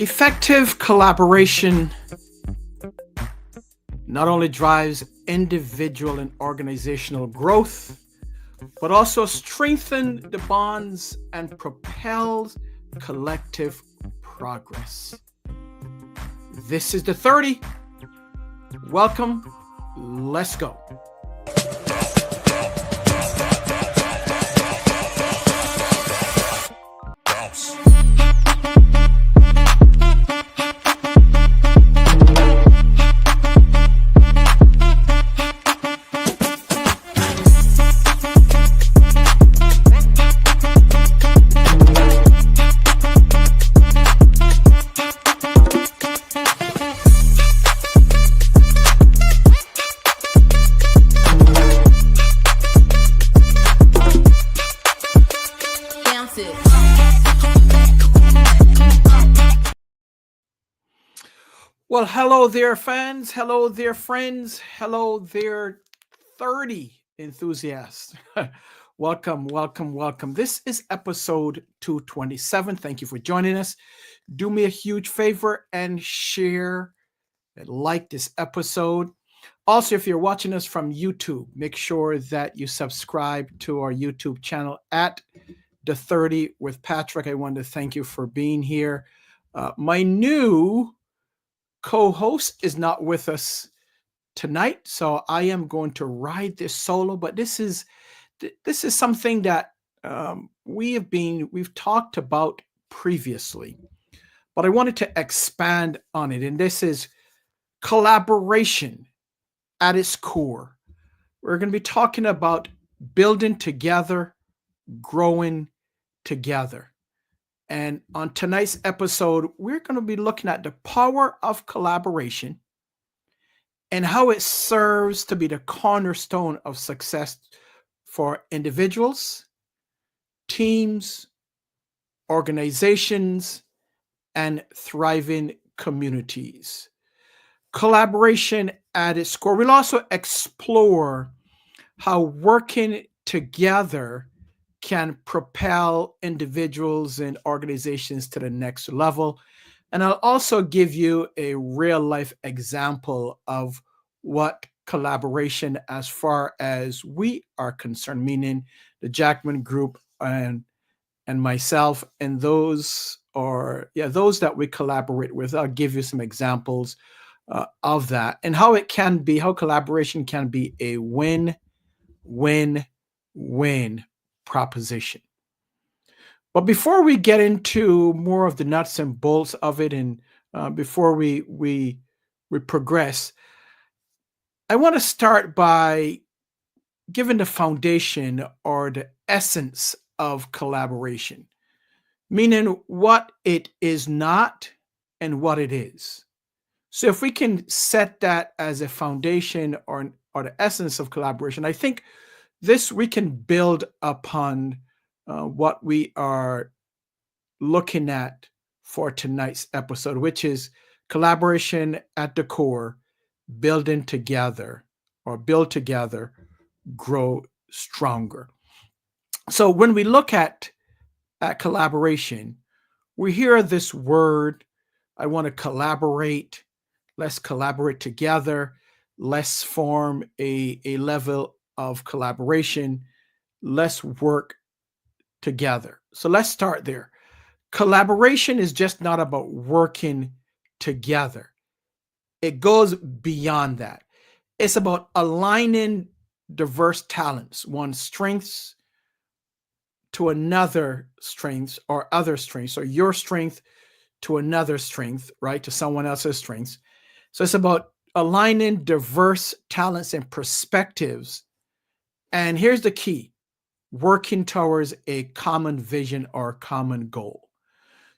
Effective collaboration not only drives individual and organizational growth, but also strengthens the bonds and propels collective progress. This is the 30. Welcome. Let's go. Well, hello there, fans. Hello there, friends. Hello there, 30 enthusiasts. Welcome, welcome, welcome. This is episode 227. Thank you for joining us. Do me a huge favor and share and like this episode. Also, if you're watching us from YouTube, make sure that you subscribe to our YouTube channel at The 30 with Patrick. I want to thank you for being here. My new co-host is not with us tonight, so I am going to ride this solo. But this is something that we've talked about previously, but I wanted to expand on it. And this is collaboration at its core. We're going to be talking about building together, growing together. And on tonight's episode, we're going to be looking at the power of collaboration and how it serves to be the cornerstone of success for individuals, teams, organizations, and thriving communities. Collaboration at its core. We'll also explore how working together can propel individuals and organizations to the next level. And I'll also give you a real life example of what collaboration, as far as we are concerned, meaning the Jackman Group and myself and those that we collaborate with. I'll give you some examples of that and how collaboration can be a win-win-win proposition. But before we get into more of the nuts and bolts of it, and before we progress, I want to start by giving the foundation or the essence of collaboration, meaning what it is not and what it is. So if we can set that as a foundation or the essence of collaboration, I think we can build upon what we are looking at for tonight's episode, which is collaboration at the core, building together, or build together, grow stronger. So when we look at collaboration, we hear this word, I want to collaborate, let's collaborate together, let's form a level of collaboration, let's work together. So let's start there. Collaboration is just not about working together. It goes beyond that. It's about aligning diverse talents, one's strengths to another strengths, or other strengths, or your strength to another strength, right? To someone else's strengths. So it's about aligning diverse talents and perspectives. And here's the key: working towards a common vision or common goal.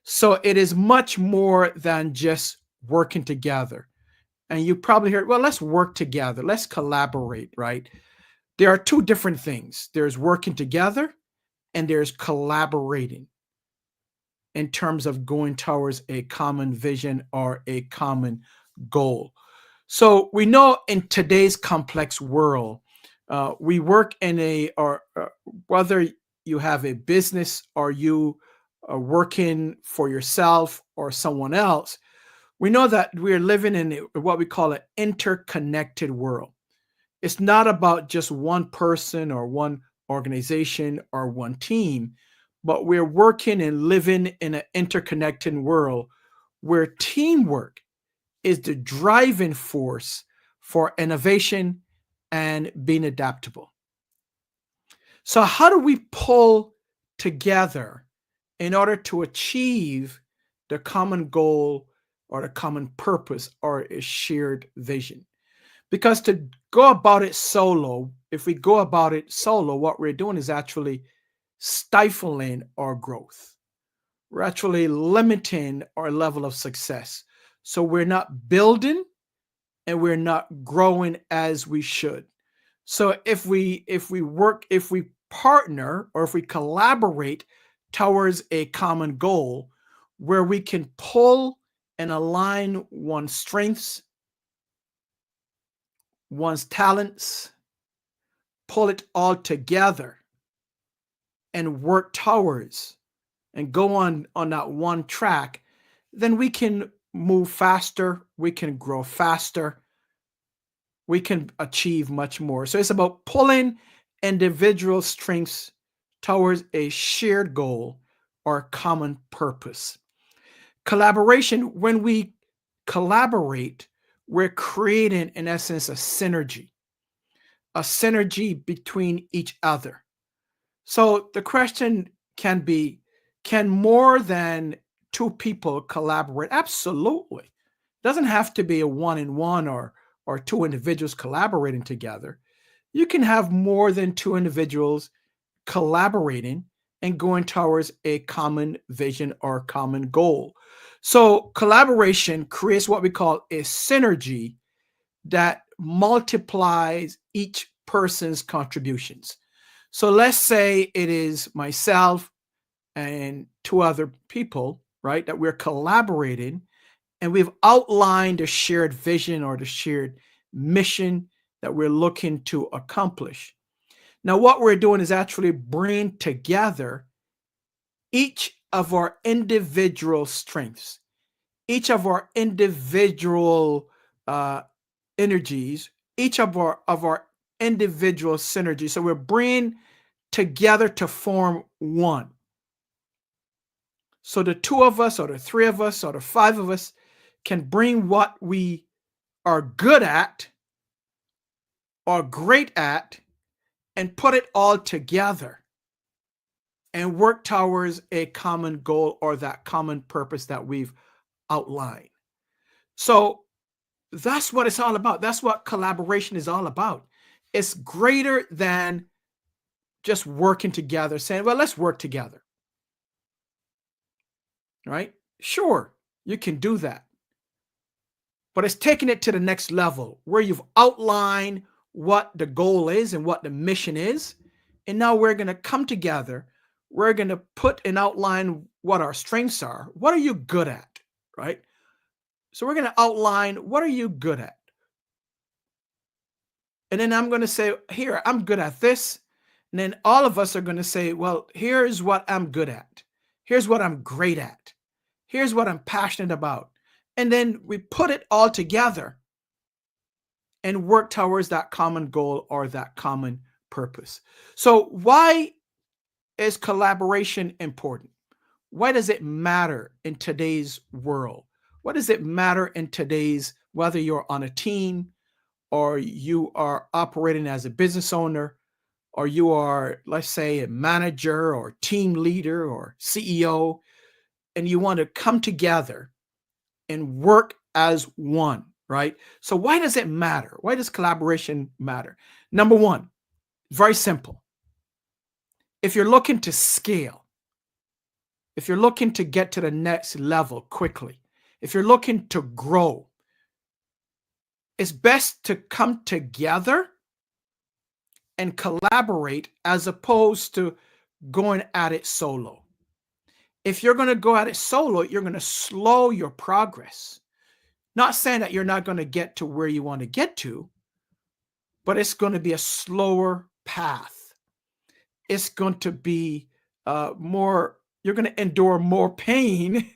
So it is much more than just working together. And you probably heard, well, let's work together, let's collaborate, right? There are two different things. There's working together and there's collaborating in terms of going towards a common vision or a common goal. So we know in today's complex world, we work in whether you have a business or you working for yourself or someone else, we know that we're living in what we call an interconnected world. It's not about just one person or one organization or one team, but we're working and living in an interconnected world where teamwork is the driving force for innovation and being adaptable. So, how do we pull together in order to achieve the common goal or the common purpose or a shared vision? Because to go about it solo, if we go about it solo, what we're doing is actually stifling our growth. We're actually limiting our level of success. So we're not building and we're not growing as we should. So if we partner or if we collaborate towards a common goal where we can pull and align one's strengths, one's talents, pull it all together and work towards and go on that one track, then we can move faster, we can grow faster, we can achieve much more. So it's about pulling individual strengths towards a shared goal or common purpose. Collaboration, when we collaborate, we're creating, in essence, a synergy between each other. So the question can be, can more than two people collaborate? Absolutely. It doesn't have to be a one-on-one or two individuals collaborating together. You can have more than two individuals collaborating and going towards a common vision or common goal. So collaboration creates what we call a synergy that multiplies each person's contributions. So let's say it is myself and two other people, right, that we're collaborating and we've outlined a shared vision or the shared mission that we're looking to accomplish. Now, what we're doing is actually bringing together each of our individual strengths, each of our individual uh, energies, each of our individual synergies. So we're bringing together to form one. So the two of us, or the three of us, or the five of us can bring what we are good at or great at and put it all together and work towards a common goal or that common purpose that we've outlined. So that's what it's all about. That's what collaboration is all about. It's greater than just working together, saying, well, let's work together, right? Sure, you can do that. But it's taking it to the next level where you've outlined what the goal is and what the mission is. And now we're going to come together. We're going to put and outline what our strengths are. What are you good at, right? So we're going to outline what are you good at. And then I'm going to say, here, I'm good at this. And then all of us are going to say, well, here's what I'm good at. Here's what I'm great at. Here's what I'm passionate about. And then we put it all together and work towards that common goal or that common purpose. So why is collaboration important? Why does it matter in today's world? What does it matter in today's, whether you're on a team or you are operating as a business owner, or you are, let's say, a manager or team leader or CEO, and you want to come together and work as one, right? So why does it matter? Why does collaboration matter? Number one, very simple. If you're looking to scale, if you're looking to get to the next level quickly, if you're looking to grow, it's best to come together and collaborate as opposed to going at it solo. If you're going to go at it solo, you're going to slow your progress. Not saying that you're not going to get to where you want to get to, but it's going to be a slower path. It's going to be more you're going to endure more pain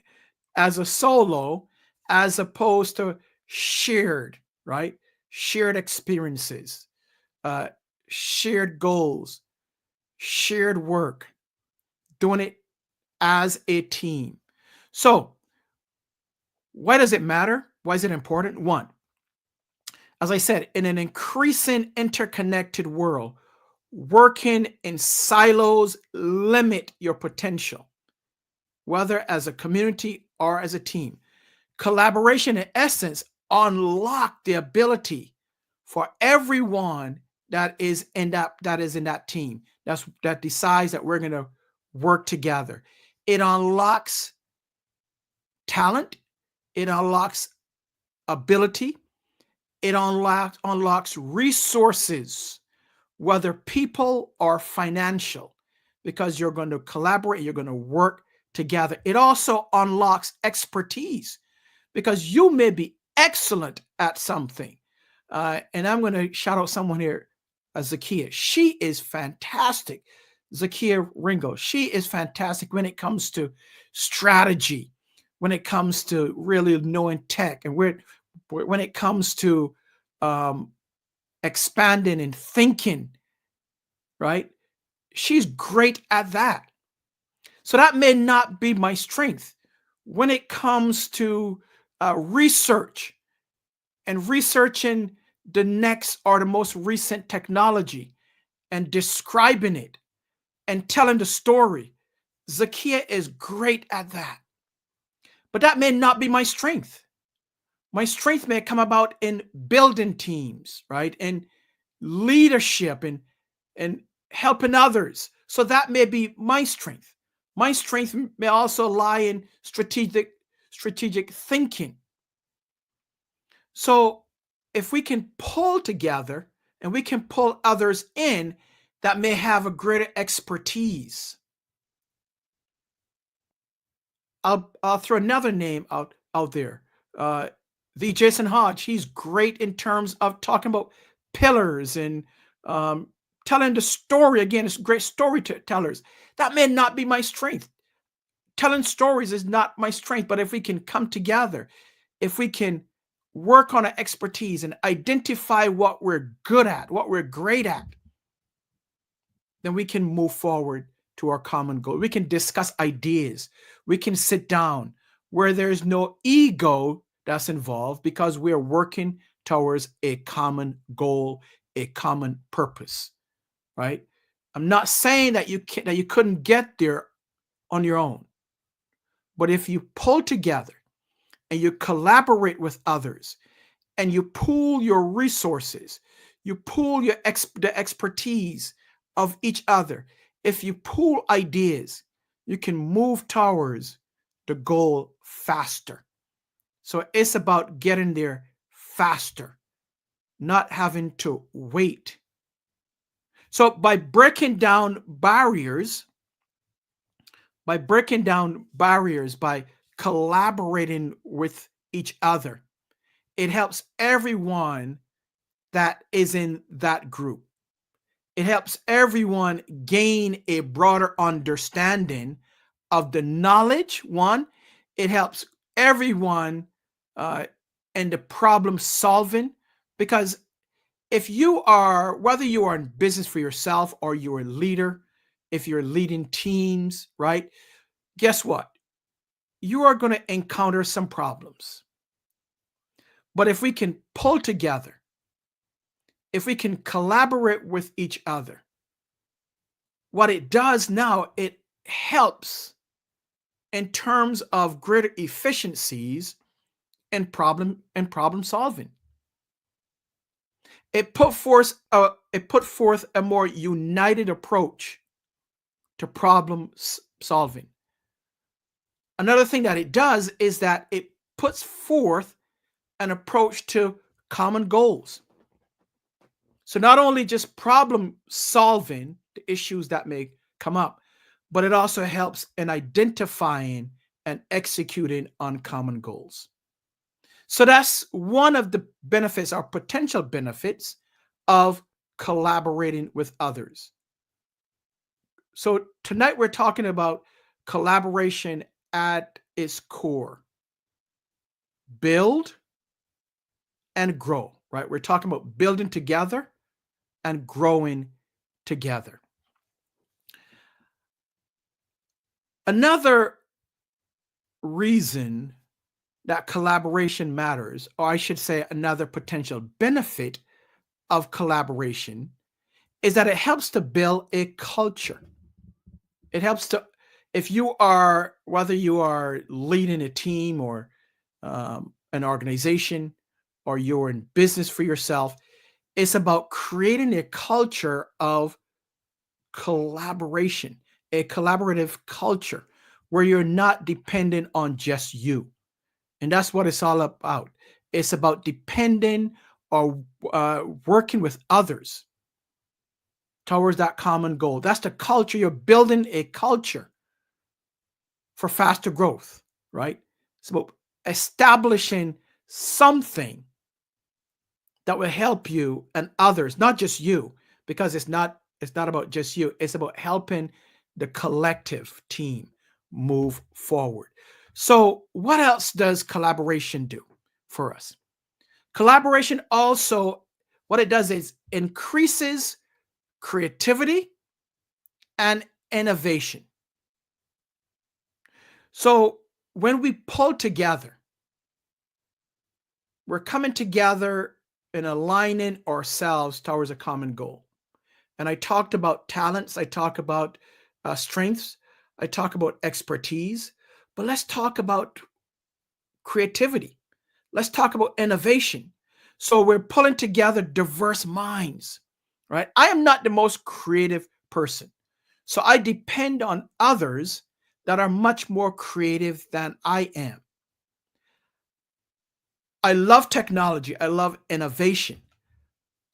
as a solo as opposed to shared, right? Shared experiences, uh, shared goals, shared work, doing it as a team. So, why does it matter? Why is it important? One, as I said, in an increasing interconnected world, working in silos limit your potential, whether as a community or as a team. Collaboration, in essence, unlock the ability for everyone that is in that team that decides that we're going to work together. It unlocks talent. It unlocks ability. It unlocks resources, whether people or financial, because you're going to collaborate, you're going to work together. It also unlocks expertise because you may be excellent at something. And I'm going to shout out someone here, Zakia. She is fantastic. Zakia Ringo. She is fantastic when it comes to strategy, when it comes to really knowing tech, and when it comes to um, expanding and thinking, right? She's great at that. So that may not be my strength. When it comes to research and researching the next or the most recent technology and describing it and telling the story, Zakia is great at that. But that may not be my strength. My strength may come about in building teams, right? And leadership and helping others. So that may be my strength. My strength may also lie in strategic thinking. So if we can pull together and we can pull others in that may have a greater expertise. I'll throw another name out there. The Jason Hodge, he's great in terms of talking about pillars and um, telling the story. Again, it's great storytellers. That may not be my strength. Telling stories is not my strength, but if we can come together, if we can work on our expertise and identify what we're good at, what we're great at, then we can move forward to our common goal. We can discuss ideas. We can sit down where there's no ego that's involved because we're working towards a common goal, a common purpose, right? I'm not saying that you couldn't get there on your own, but if you pull together and you collaborate with others and you pool your resources, you pool the expertise of each other. If you pool ideas, you can move towards the goal faster. So it's about getting there faster, not having to wait. So by collaborating with each other, it helps everyone that is in that group. It helps everyone gain a broader understanding of the knowledge. One, it helps everyone uh, in the problem solving because whether you are in business for yourself or you're a leader, if you're leading teams, right? Guess what? You are going to encounter some problems. But if we can pull together, if we can collaborate with each other, what it does now, it helps in terms of greater efficiencies and problem solving. It put forth a more united approach to problem solving. Another thing that it does is that it puts forth an approach to common goals. So not only just problem solving the issues that may come up, but it also helps in identifying and executing on common goals. So that's one of the benefits or potential benefits of collaborating with others. So tonight we're talking about collaboration at its core. Build and grow, right? We're talking about building together and growing together. Another reason that collaboration matters, or I should say, another potential benefit of collaboration, is that it helps to build a culture. It helps to, if you are, whether you are leading a team or an organization, or you're in business for yourself, it's about creating a culture of collaboration, a collaborative culture where you're not dependent on just you. And that's what it's all about. It's about depending or working with others towards that common goal. That's the culture. You're building a culture for faster growth, right? It's about establishing something that will help you and others, not just you, because it's not about just you. It's about helping the collective team move forward. So, what else does collaboration do for us? Collaboration also, what it does is increases creativity and innovation. So, when we pull together, we're coming together and aligning ourselves towards a common goal. And I talked about talents, I talk about strengths, I talk about expertise, but let's talk about creativity. Let's talk about innovation. So we're pulling together diverse minds, right? I am not the most creative person. So I depend on others that are much more creative than I am. I love technology. I love innovation.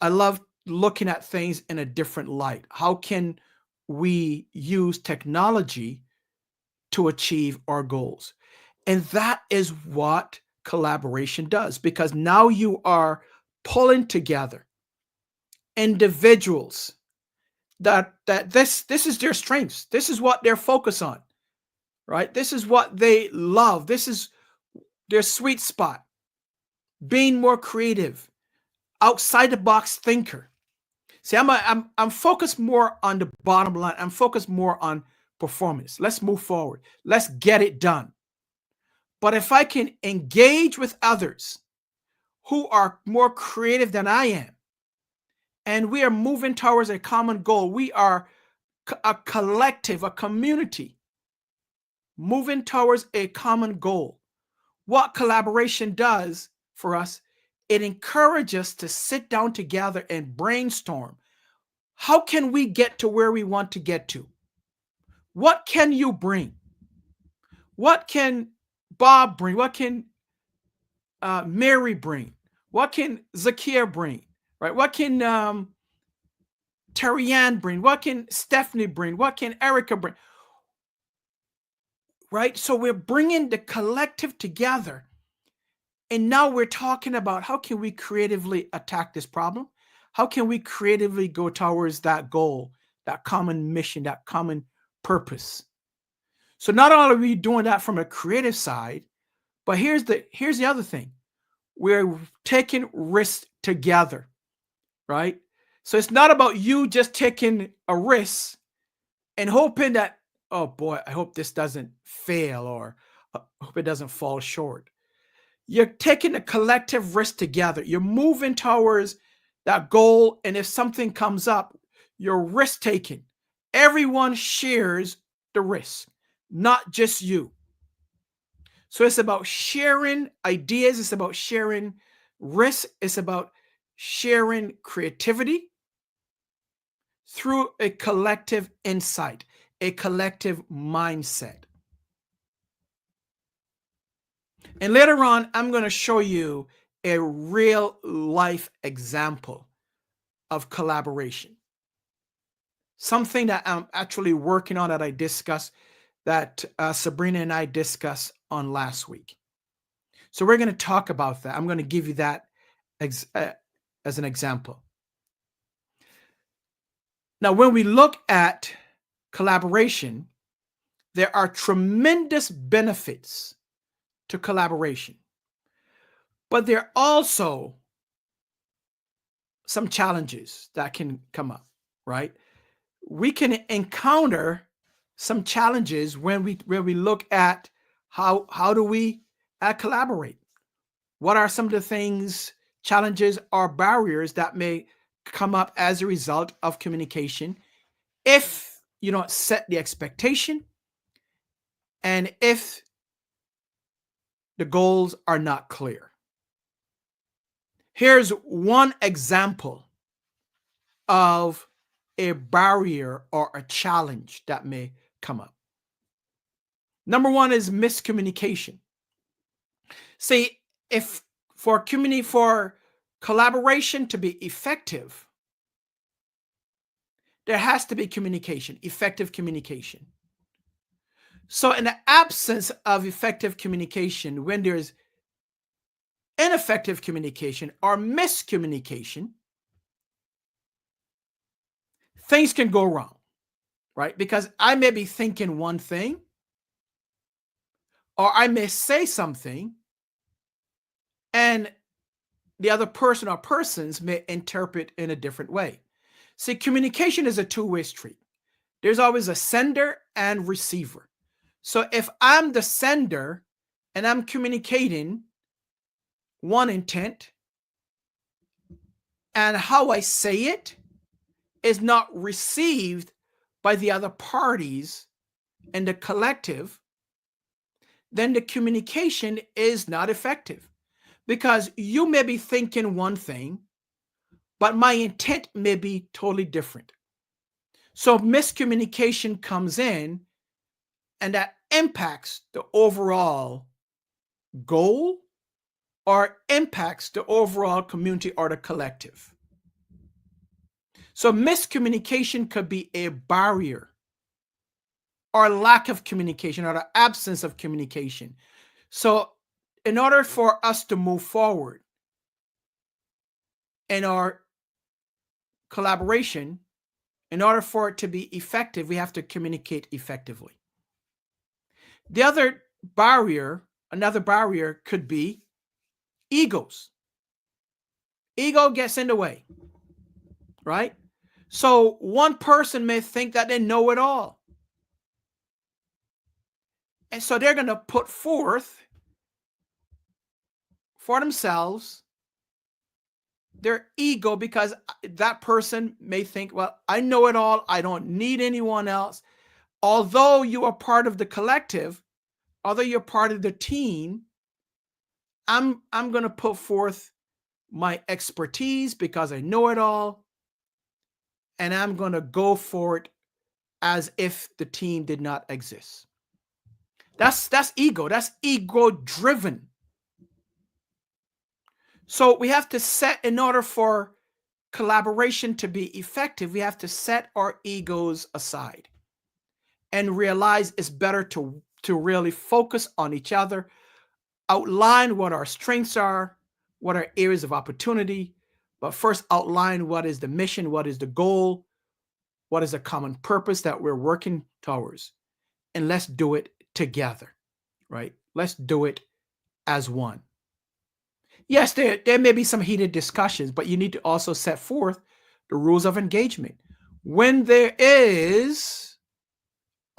I love looking at things in a different light. How can we use technology to achieve our goals? And that is what collaboration does, because now you are pulling together individuals that this is their strengths. This is what they're focused on, right? This is what they love. This is their sweet spot. Being more creative, outside the box thinker. See, I'm focused more on the bottom line. I'm focused more on performance. Let's move forward. Let's get it done. But if I can engage with others who are more creative than I am, and we are moving towards a common goal, we are a collective, a community moving towards a common goal. What collaboration does for us, it encourages us to sit down together and brainstorm. How can we get to where we want to get to? What can you bring? What can Bob bring? What can Mary bring? What can Zakia bring? Right? What can Terry Ann bring? What can Stephanie bring? What can Erica bring? Right? So we're bringing the collective together. And now we're talking about how can we creatively attack this problem? How can we creatively go towards that goal, that common mission, that common purpose? So not only are we doing that from a creative side, but here's the other thing. We're taking risks together, right? So it's not about you just taking a risk and hoping that, oh boy, I hope this doesn't fail, or I hope it doesn't fall short. You're taking a collective risk together. You're moving towards that goal. And if something comes up, you're risk taking. Everyone shares the risk, not just you. So it's about sharing ideas. It's about sharing risk. It's about sharing creativity through a collective insight, a collective mindset. And later on, I'm going to show you a real life example of collaboration. Something that I'm actually working on that I discussed, that Sabrina and I discussed on last week. So we're going to talk about that. I'm going to give you that as an example. Now, when we look at collaboration, there are tremendous benefits to collaboration, but there are also some challenges that can come up, right? We can encounter some challenges when we look at how do we collaborate. What are some of the things, challenges, or barriers that may come up as a result of communication if you don't set the expectation and if the goals are not clear? Here's one example of a barrier or a challenge that may come up. Number one is miscommunication. See, if for collaboration to be effective, there has to be communication, effective communication. So, in the absence of effective communication, when there's ineffective communication or miscommunication, things can go wrong, right? Because I may be thinking one thing, or I may say something, and the other person or persons may interpret in a different way. See, communication is a two-way street. There's always a sender and receiver. So if I'm the sender and I'm communicating one intent, and how I say it is not received by the other parties in the collective, then the communication is not effective, because you may be thinking one thing, but my intent may be totally different. So miscommunication comes in, and that impacts the overall goal or impacts the overall community or the collective. So miscommunication could be a barrier, or lack of communication, or the absence of communication. So in order for us to move forward in our collaboration, in order for it to be effective, we have to communicate effectively. Another barrier could be egos. Ego gets in the way, right? So one person may think that they know it all. And so they're going to put forth for themselves their ego, because that person may think, well, I know it all. I don't need anyone else. Although you are part of the collective, although you're part of the team, I'm going to put forth my expertise because I know it all, and I'm going to go for it as if the team did not exist. That's ego. That's ego driven. So we have to set, in order for collaboration to be effective, we have to set our egos aside and realize it's better to really focus on each other, outline what our strengths are, what are areas of opportunity, but first outline what is the mission, what is the goal, what is the common purpose that we're working towards, and let's do it together, right? Let's do it as one. Yes, there may be some heated discussions, but you need to also set forth the rules of engagement. When there is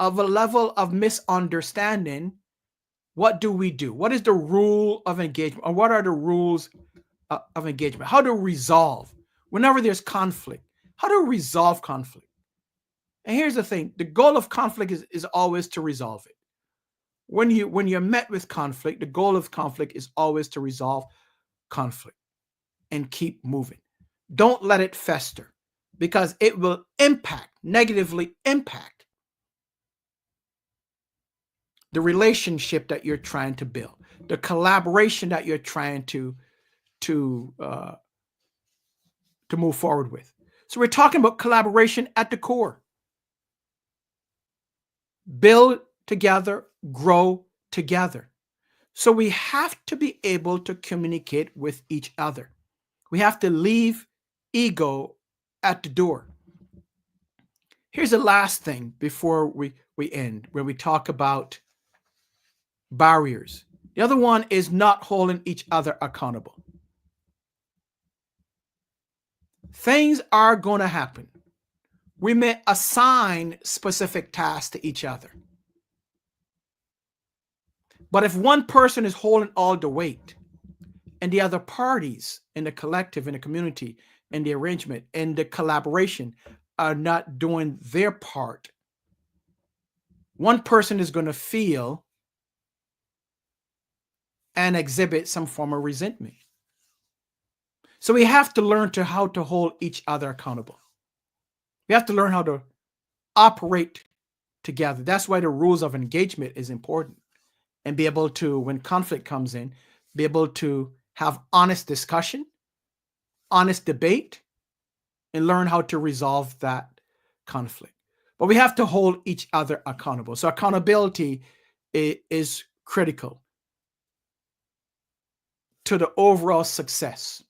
of a level of misunderstanding, what do we do? What is the rule of engagement, or what are the rules of engagement? How to resolve whenever there's conflict? How to resolve conflict? And here's the thing: the goal of conflict is always to resolve it. When you're met with conflict, the goal of conflict is always to resolve conflict and keep moving. Don't let it fester, because it will negatively impact the relationship that you're trying to build, the collaboration that you're trying to move forward with. So we're talking about collaboration at the core. Build together, grow together. So we have to be able to communicate with each other. We have to leave ego at the door. Here's the last thing before we end, where we talk about barriers. The other one is not holding each other accountable. Things are going to happen. We may assign specific tasks to each other. But if one person is holding all the weight and the other parties in the collective, in the community, in the arrangement, in the collaboration are not doing their part, one person is going to feel and exhibit some form of resentment. So we have to learn how to hold each other accountable. We have to learn how to operate together. That's why the rules of engagement is important, and be able to, when conflict comes in, be able to have honest discussion, honest debate, and learn how to resolve that conflict. But we have to hold each other accountable. So accountability is critical to the overall success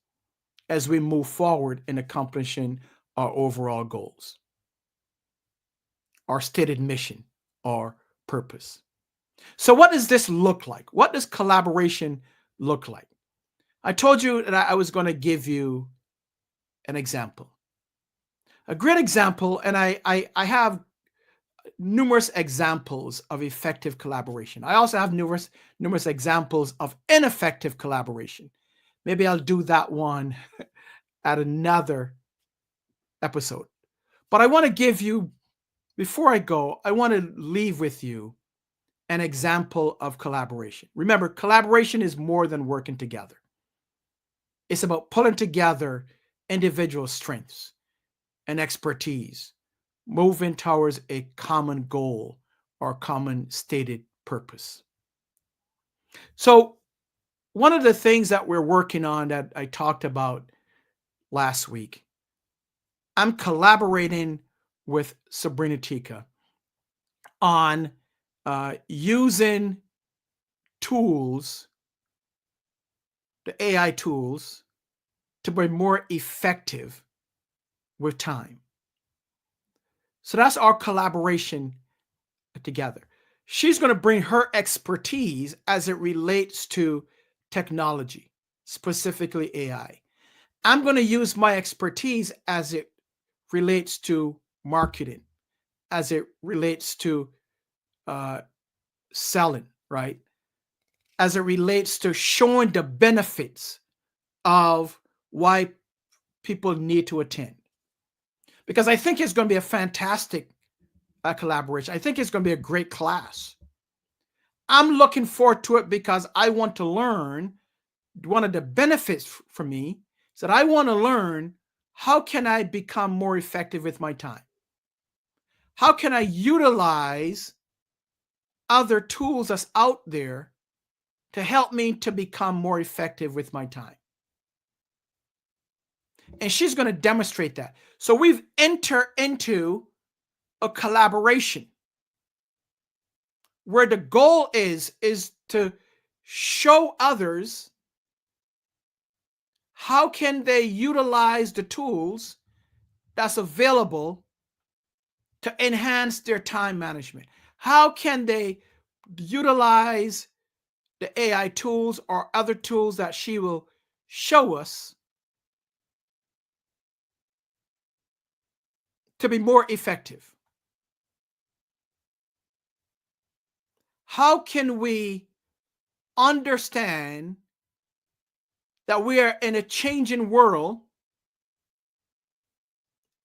as we move forward in accomplishing our overall goals, our stated mission, our purpose. So what does this look like? What does collaboration look like? I told you that I was going to give you an example. A great example, and I have numerous examples of effective collaboration. I also have numerous examples of ineffective collaboration. Maybe I'll do that one at another episode. But I want to give you, before I go, I want to leave with you an example of collaboration. Remember, collaboration is more than working together. It's about pulling together individual strengths and expertise, moving towards a common goal or common stated purpose. So, one of the things that we're working on that I talked about last week, I'm collaborating with Sabrina Tika on using tools, the AI tools, to be more effective with time. So that's our collaboration together. She's going to bring her expertise as it relates to technology, specifically AI. I'm going to use my expertise as it relates to marketing, as it relates to selling, right? As it relates to showing the benefits of why people need to attend. Because I think it's going to be a fantastic collaboration. I think it's going to be a great class. I'm looking forward to it because I want to learn. One of the benefits for me is that I want to learn, how can I become more effective with my time? How can I utilize other tools that's out there to help me to become more effective with my time? And she's going to demonstrate that. So we've entered into a collaboration where the goal is to show others how can they utilize the tools that's available to enhance their time management. How can they utilize the AI tools or other tools that she will show us to be more effective? How can we understand that we are in a changing world,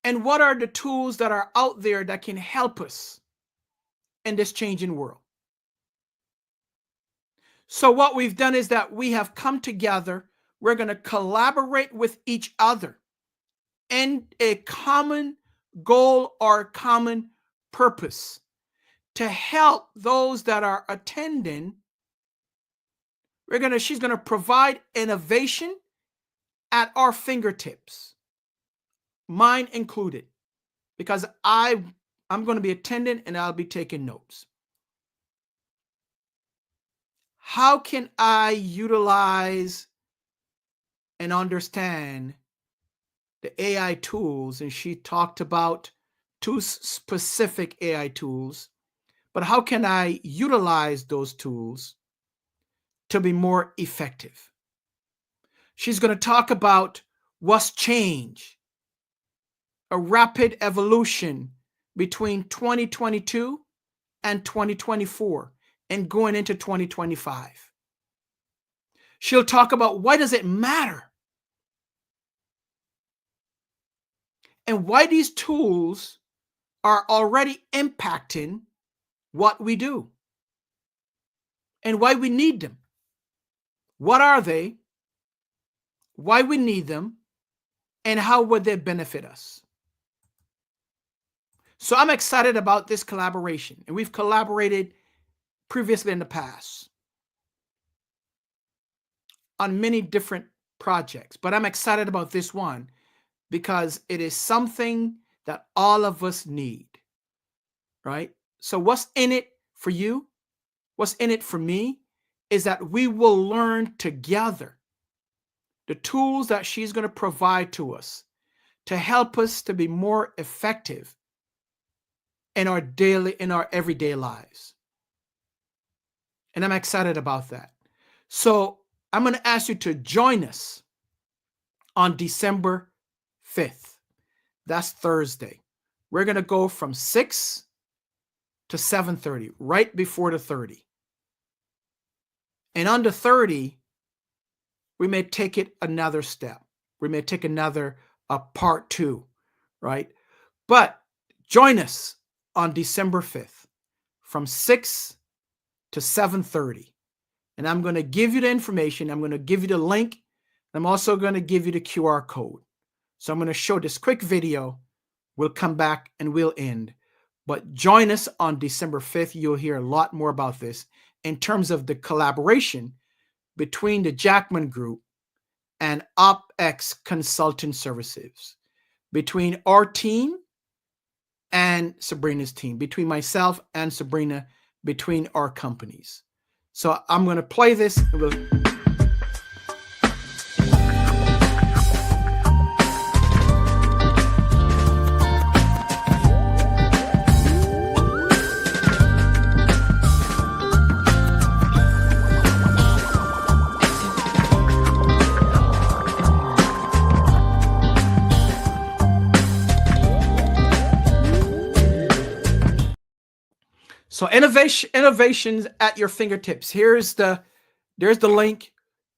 and what are the tools that are out there that can help us in this changing world? So what we've done is that we have come together. We're going to collaborate with each other in a common goal or common purpose to help those that are attending. She's going to provide innovation at our fingertips, mine included, because I'm going to be attending and I'll be taking notes. How can I utilize and understand the AI tools? And she talked about two specific AI tools, but how can I utilize those tools to be more effective? She's going to talk about what's changed, a rapid evolution between 2022 and 2024 and going into 2025. She'll talk about why does it matter and why these tools are already impacting what we do and why we need them. What are they? Why we need them? And how would they benefit us? So I'm excited about this collaboration, and we've collaborated previously in the past on many different projects, but I'm excited about this one because it is something that all of us need, right? So what's in it for you? What's in it for me is that we will learn together the tools that she's going to provide to us to help us to be more effective in our everyday lives. And I'm excited about that. So I'm going to ask you to join us on December 5th. That's Thursday. We're going to go from 6 to 7:30, right before the 30. And on the 30, we may take it another step. We may take another part 2, right? But join us on December 5th from 6 to 7:30. And I'm going to give you the information. I'm going to give you the link. I'm also going to give you the QR code. So I'm going to show this quick video. We'll come back and we'll end. But join us on December 5th. You'll hear a lot more about this in terms of the collaboration between the Jackman Group and OpX Consulting Services, between our team and Sabrina's team, between myself and Sabrina, between our companies. So I'm going to play this. So innovations at your fingertips. There's the link.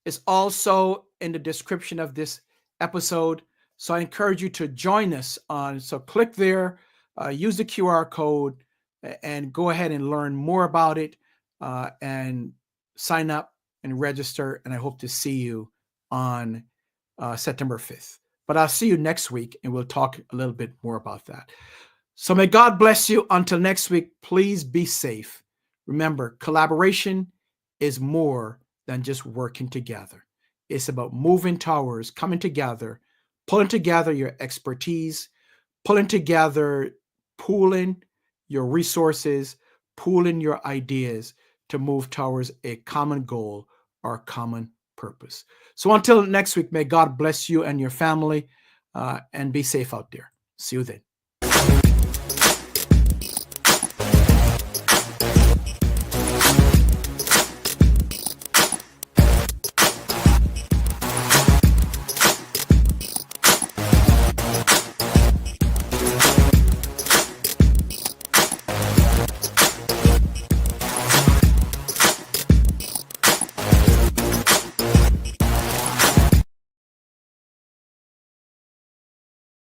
It's also in the description of this episode. So I encourage you to join us on. So click there, use the QR code, and go ahead and learn more about it, and sign up and register. And I hope to see you on September 5th. But I'll see you next week, and we'll talk a little bit more about that. So may God bless you. Until next week, please be safe. Remember, collaboration is more than just working together. It's about moving towers, coming together, pulling together your expertise, pulling together, pooling your resources, pooling your ideas to move towards a common goal or common purpose. So until next week, may God bless you and your family, and be safe out there. See you then.